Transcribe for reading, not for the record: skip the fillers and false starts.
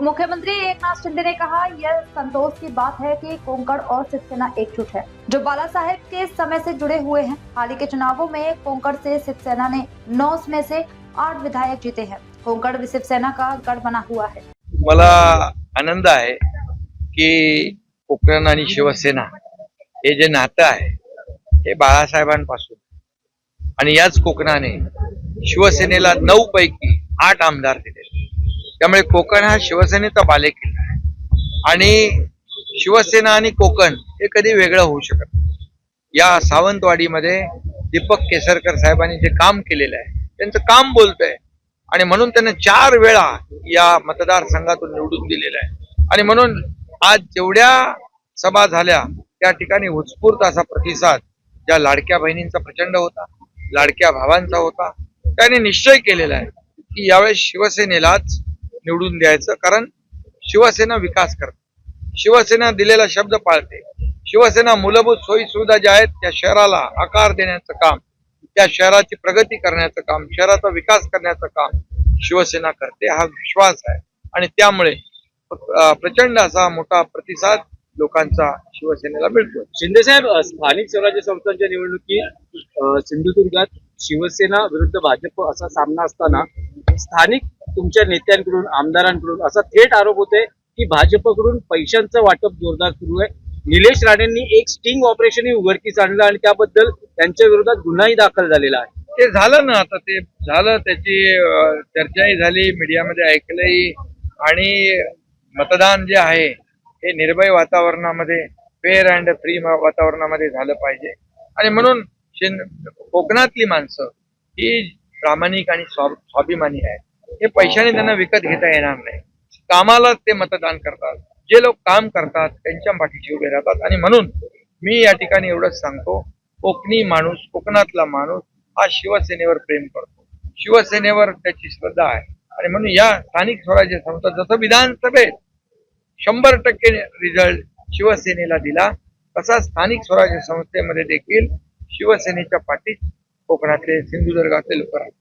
मुख्यमंत्री एकनाथ शिंदे ने कहा, यह संतोष की बात है कि कोंकण और शिवसेना एकजुट है, जो बाला साहेब के समय से जुड़े हुए हैं। हाल ही के चुनावों में कोंकण से शिवसेना ने 9 में से 8 विधायक जीते हैं। कोंकण शिवसेना का गढ़ बना हुआ है। मला आनंद आहे की कोकण आणि शिवसेना हे जे नातं आहे हे बाळासाहेबांपासून आणि याच कोकणाने शिवसेनेला 9 पैकी 8 आमदार दिले। त्यामुळे कोकण हा शिवसेनेचा बालेकिल्ला आहे आणि शिवसेना आणि कोकण हे कधी वेगळं होऊ शकत नाही। या सावंतवाडीमध्ये दीपक केसरकर साहेबांनी जे काम केलेलं आहे त्यांचं काम बोलतंय आणि म्हणून त्यांना 4 वेळा या मतदारसंघातून निवडून दिलेलं आहे। आणि म्हणून आज जेवढ्या सभा झाल्या त्या ठिकाणी उत्स्फूर्त असा प्रतिसाद ज्या लाडक्या बहिणींचा प्रचंड होता, लाडक्या भावांचा होता, त्याने निश्चय केलेला आहे की यावेळेस शिवसेनेलाच निवडून द्यायचं, कारण शिवसेना विकास करते, शिवसेना दिलेला शब्द पाळते, शिवसेना मूलभूत सोयी सुविधा ज्या आहेत त्या शहराला आकार देण्याचं काम, त्या शहराची प्रगती करण्याचं काम, शहराचा विकास करण्याचं काम शिवसेना करते, हा विश्वास आहे। आणि त्यामुळे प्रचंड असा मोठा प्रतिसाद लोकांचा शिवसेनेला मिळतो। शिंदे साहेब, स्थानिक स्वराज्य संस्थांच्या निवडणुकीत सिंधुदुर्गात शिवसेना विरुद्ध भाजप असा सामना असताना स्थानिक तुमच्या नेत्यांकडून, आमदारांकडून असा थेट आरोप होते की भाजपकडून पैशांचं वाटप जोरदार सुरू आहे। निलेश राणेंनी एक स्टिंग ऑपरेशनही उघडकीस आणलं आणि त्याबद्दल त्यांच्या विरोधात गुन्हाही दाखल झालेला आहे। ते झालं ना, आता ते झालं, त्याची चर्चाही झाली, मीडियामध्ये ऐकलंही। आणि मतदान जे आहे हे निर्भय वातावरणामध्ये, फेअर अँड फ्री वातावरणामध्ये झालं पाहिजे। आणि म्हणून कोकणातली माणसं ही प्रामाणिक आणि स्वाभिमानी आहे। हे पैशाने त्यांना विकत घेता येणार नाही। कामाला ते मतदान करतात, जे लोक काम करतात त्यांच्या पाठीशी उभे राहतात। आणि म्हणून मी या ठिकाणी एवढंच सांगतो, कोकणी माणूस, कोकणातला माणूस हा शिवसेनेवर प्रेम करतो, शिवसेनेवर त्याची श्रद्धा आहे। आणि म्हणून या स्थानिक स्वराज्य संस्था जसं विधानसभेत 100% रिझल्ट शिवसेनेला दिला, तसा स्थानिक स्वराज्य संस्थेमध्ये देखील शिवसेनेच्या पाठीत कोकणातले, सिंधुदुर्गातले लोक राहतात।